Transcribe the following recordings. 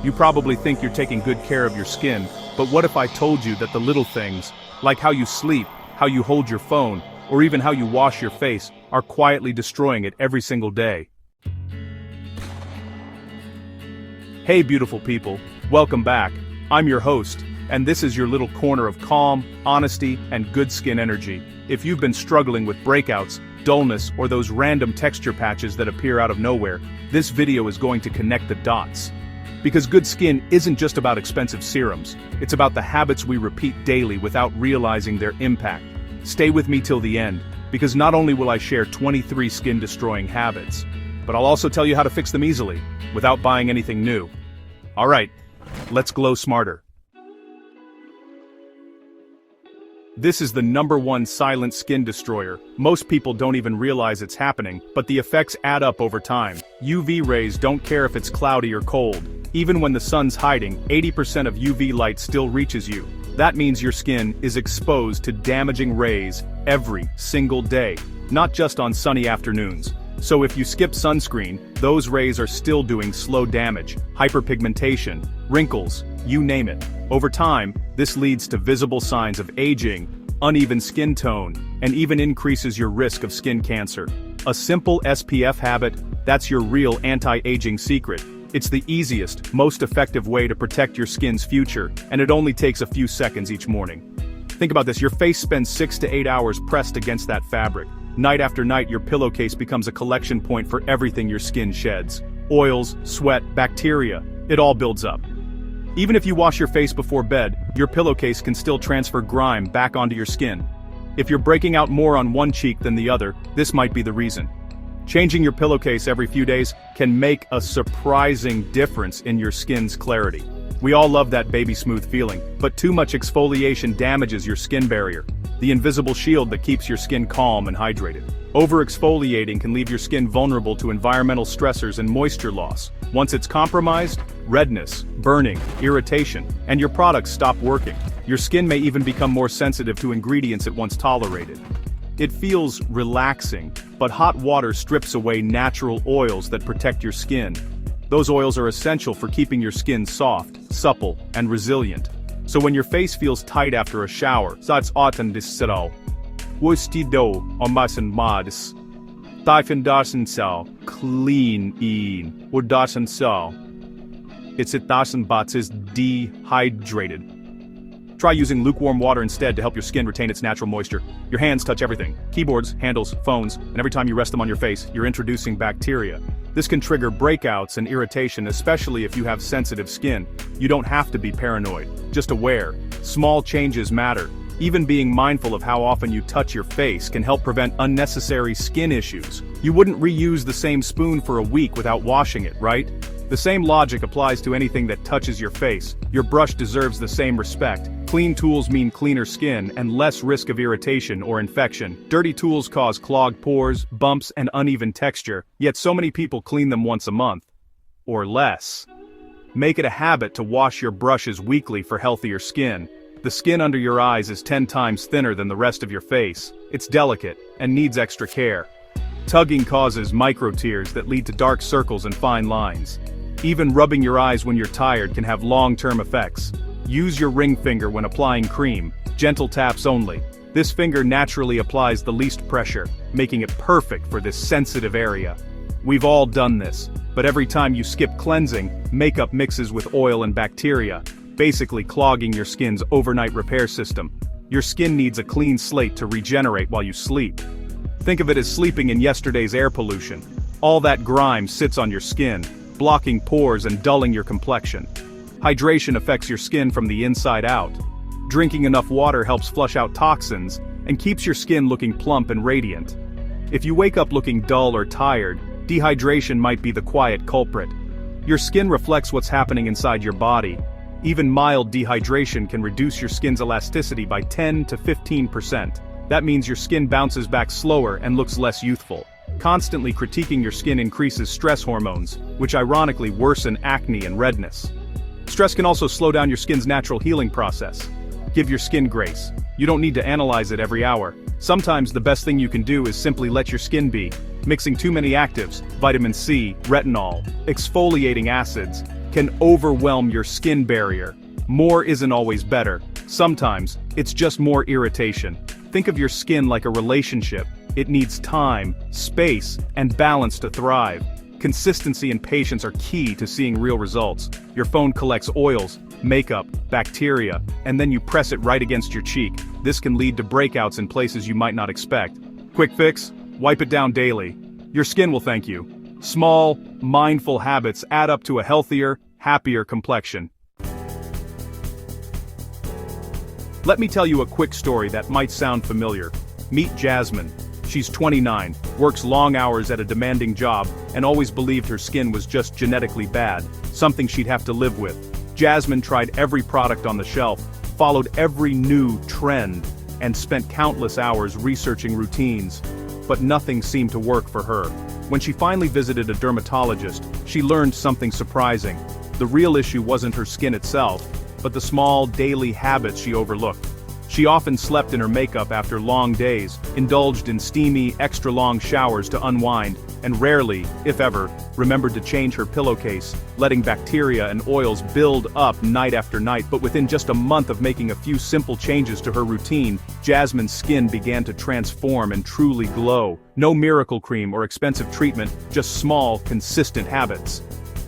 You probably think you're taking good care of your skin, but what if I told you that the little things, like how you sleep, how you hold your phone, or even how you wash your face, are quietly destroying it every single day? Hey beautiful people, welcome back. I'm your host, and this is your little corner of calm, honesty, and good skin energy. If you've been struggling with breakouts, dullness, or those random texture patches that appear out of nowhere, this video is going to connect the dots. Because good skin isn't just about expensive serums, it's about the habits we repeat daily without realizing their impact. Stay with me till the end, because not only will I share 23 skin-destroying habits, but I'll also tell you how to fix them easily, without buying anything new. Alright, let's glow smarter. This is the #1 silent skin destroyer. Most people don't even realize it's happening, but the effects add up over time. UV rays don't care if it's cloudy or cold. Even when the sun's hiding, 80% of UV light still reaches you. That means your skin is exposed to damaging rays every single day, not just on sunny afternoons. So if you skip sunscreen, those rays are still doing slow damage, hyperpigmentation, wrinkles, you name it. Over time, this leads to visible signs of aging, uneven skin tone, and even increases your risk of skin cancer. A simple SPF habit, that's your real anti-aging secret. It's the easiest, most effective way to protect your skin's future, and it only takes a few seconds each morning. Think about this, your face spends 6 to 8 hours pressed against that fabric. Night after night, your pillowcase becomes a collection point for everything your skin sheds. Oils, sweat, bacteria, it all builds up. Even if you wash your face before bed, your pillowcase can still transfer grime back onto your skin. If you're breaking out more on one cheek than the other, this might be the reason. Changing your pillowcase every few days can make a surprising difference in your skin's clarity. We all love that baby smooth feeling, but too much exfoliation damages your skin barrier, the invisible shield that keeps your skin calm and hydrated. Over-exfoliating can leave your skin vulnerable to environmental stressors and moisture loss. Once it's compromised, redness, burning, irritation, and your products stop working. Your skin may even become more sensitive to ingredients it once tolerated. It feels relaxing, but hot water strips away natural oils that protect your skin. Those oils are essential for keeping your skin soft, supple, and resilient. So when your face feels tight after a shower, that's often disero. Wustido omasen madis. Typhon dasen sao, clean in, or dasen sao. It's it dasen bats is dehydrated. Try using lukewarm water instead to help your skin retain its natural moisture. Your hands touch everything, keyboards, handles, phones, and every time you rest them on your face, you're introducing bacteria. This can trigger breakouts and irritation, especially if you have sensitive skin. You don't have to be paranoid, just aware. Small changes matter. Even being mindful of how often you touch your face can help prevent unnecessary skin issues. You wouldn't reuse the same spoon for a week without washing it, right? The same logic applies to anything that touches your face. Your brush deserves the same respect. Clean tools mean cleaner skin and less risk of irritation or infection. Dirty tools cause clogged pores, bumps, and uneven texture, yet so many people clean them once a month. Or less. Make it a habit to wash your brushes weekly for healthier skin. The skin under your eyes is 10 times thinner than the rest of your face. It's delicate and needs extra care. Tugging causes micro tears that lead to dark circles and fine lines. Even rubbing your eyes when you're tired can have long-term effects. Use your ring finger when applying cream, gentle taps only. This finger naturally applies the least pressure, making it perfect for this sensitive area. We've all done this, but every time you skip cleansing, makeup mixes with oil and bacteria, basically clogging your skin's overnight repair system. Your skin needs a clean slate to regenerate while you sleep. Think of it as sleeping in yesterday's air pollution. All that grime sits on your skin, blocking pores and dulling your complexion. Hydration affects your skin from the inside out. Drinking enough water helps flush out toxins and keeps your skin looking plump and radiant. If you wake up looking dull or tired, dehydration might be the quiet culprit. Your skin reflects what's happening inside your body. Even mild dehydration can reduce your skin's elasticity by 10 to 15%. That means your skin bounces back slower and looks less youthful. Constantly critiquing your skin increases stress hormones, which ironically worsen acne and redness. Stress can also slow down your skin's natural healing process. Give your skin grace. You don't need to analyze it every hour. Sometimes the best thing you can do is simply let your skin be. Mixing too many actives, vitamin C, retinol, exfoliating acids, can overwhelm your skin barrier. More isn't always better. Sometimes, it's just more irritation. Think of your skin like a relationship. It needs time, space, and balance to thrive. Consistency and patience are key to seeing real results. Your phone collects oils, makeup, bacteria, and then you press it right against your cheek. This can lead to breakouts in places you might not expect. Quick fix: wipe it down daily. Your skin will thank you. Small, mindful habits add up to a healthier, happier complexion. Let me tell you a quick story that might sound familiar. Meet Jasmine. She's 29, works long hours at a demanding job, and always believed her skin was just genetically bad, something she'd have to live with. Jasmine tried every product on the shelf, followed every new trend, and spent countless hours researching routines. But nothing seemed to work for her. When she finally visited a dermatologist, she learned something surprising. The real issue wasn't her skin itself, but the small, daily habits she overlooked. She often slept in her makeup after long days, indulged in steamy, extra-long showers to unwind, and rarely, if ever, remembered to change her pillowcase, letting bacteria and oils build up night after night. But within just a month of making a few simple changes to her routine, Jasmine's skin began to transform and truly glow. No miracle cream or expensive treatment, just small, consistent habits.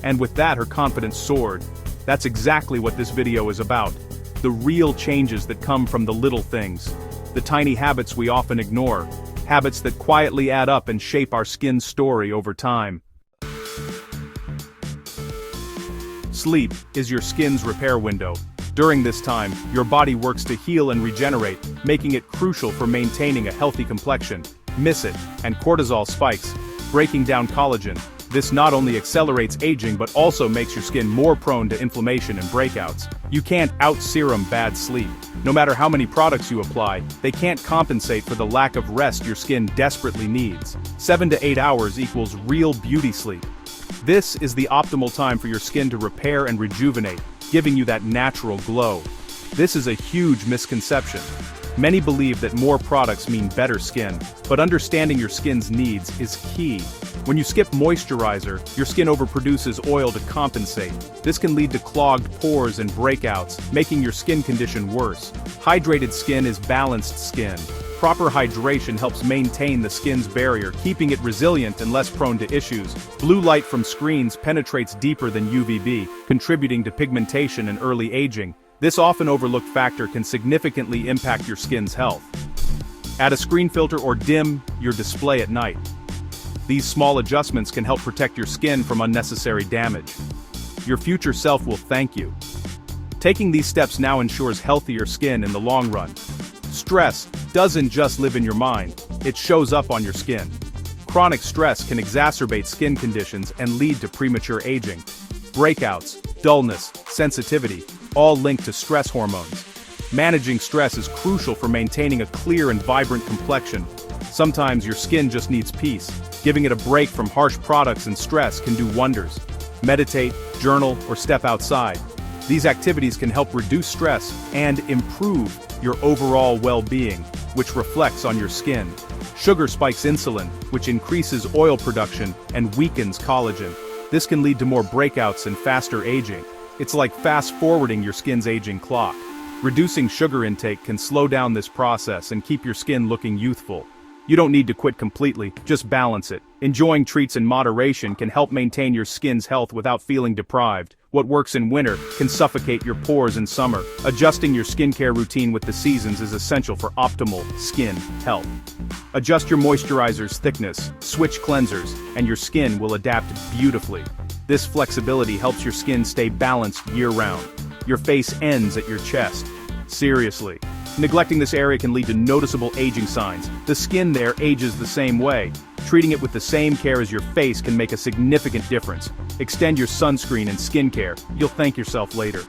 And with that, her confidence soared. That's exactly what this video is about. The real changes that come from the little things. The tiny habits we often ignore. Habits that quietly add up and shape our skin's story over time. Sleep is your skin's repair window. During this time, your body works to heal and regenerate, making it crucial for maintaining a healthy complexion. Miss it, and cortisol spikes, breaking down collagen. This not only accelerates aging but also makes your skin more prone to inflammation and breakouts. You can't out-serum bad sleep. No matter how many products you apply, they can't compensate for the lack of rest your skin desperately needs. 7 to 8 hours equals real beauty sleep. This is the optimal time for your skin to repair and rejuvenate, giving you that natural glow. This is a huge misconception. Many believe that more products mean better skin, but understanding your skin's needs is key. When you skip moisturizer, your skin overproduces oil to compensate. This can lead to clogged pores and breakouts, making your skin condition worse. Hydrated skin is balanced skin. Proper hydration helps maintain the skin's barrier, keeping it resilient and less prone to issues. Blue light from screens penetrates deeper than UVB, contributing to pigmentation and early aging. This often overlooked factor can significantly impact your skin's health. Add a screen filter or dim your display at night. These small adjustments can help protect your skin from unnecessary damage. Your future self will thank you. Taking these steps now ensures healthier skin in the long run. Stress doesn't just live in your mind, it shows up on your skin. Chronic stress can exacerbate skin conditions and lead to premature aging. Breakouts, dullness, sensitivity, all linked to stress hormones. Managing stress is crucial for maintaining a clear and vibrant complexion. Sometimes your skin just needs peace. Giving it a break from harsh products and stress can do wonders. Meditate, journal, or step outside. These activities can help reduce stress and improve your overall well-being, which reflects on your skin. Sugar spikes insulin, which increases oil production and weakens collagen. This can lead to more breakouts and faster aging. It's like fast-forwarding your skin's aging clock. Reducing sugar intake can slow down this process and keep your skin looking youthful. You don't need to quit completely, just balance it. Enjoying treats in moderation can help maintain your skin's health without feeling deprived. What works in winter can suffocate your pores in summer. Adjusting your skincare routine with the seasons is essential for optimal skin health. Adjust your moisturizer's thickness, switch cleansers, and your skin will adapt beautifully. This flexibility helps your skin stay balanced year-round. Your face ends at your chest. Seriously. Neglecting this area can lead to noticeable aging signs. The skin there ages the same way. Treating it with the same care as your face can make a significant difference. Extend your sunscreen and skincare. You'll thank yourself later.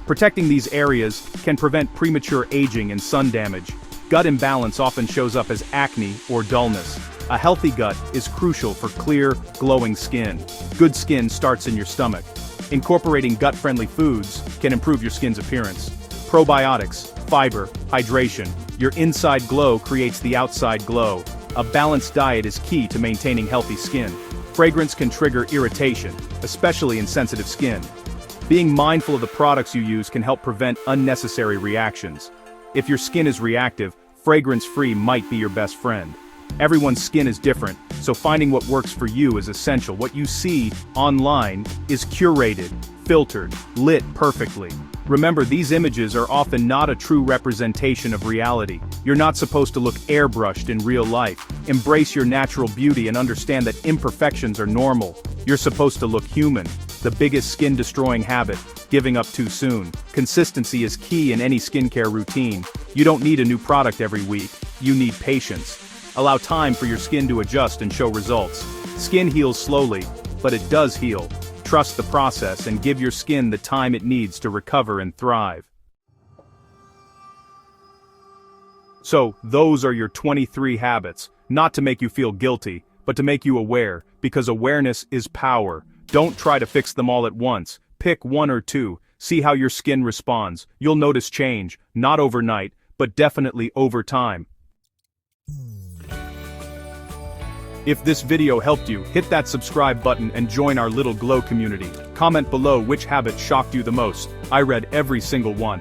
Protecting these areas can prevent premature aging and sun damage. Gut imbalance often shows up as acne or dullness. A healthy gut is crucial for clear, glowing skin. Good skin starts in your stomach. Incorporating gut-friendly foods can improve your skin's appearance. Probiotics, fiber, hydration. Your inside glow creates the outside glow. A balanced diet is key to maintaining healthy skin. Fragrance can trigger irritation, especially in sensitive skin. Being mindful of the products you use can help prevent unnecessary reactions. If your skin is reactive, fragrance-free might be your best friend. Everyone's skin is different, so finding what works for you is essential. What you see online is curated, filtered, lit perfectly. Remember, these images are often not a true representation of reality. You're not supposed to look airbrushed in real life. Embrace your natural beauty and understand that imperfections are normal. You're supposed to look human. The biggest skin-destroying habit: giving up too soon. Consistency is key in any skincare routine. You don't need a new product every week. You need patience. Allow time for your skin to adjust and show results. Skin heals slowly, but it does heal. Trust the process and give your skin the time it needs to recover and thrive. So, those are your 23 habits, not to make you feel guilty, but to make you aware, because awareness is power. Don't try to fix them all at once. Pick one or two, see how your skin responds. You'll notice change, not overnight, but definitely over time. If this video helped you, hit that subscribe button and join our little glow community. Comment below which habit shocked you the most. I read every single one.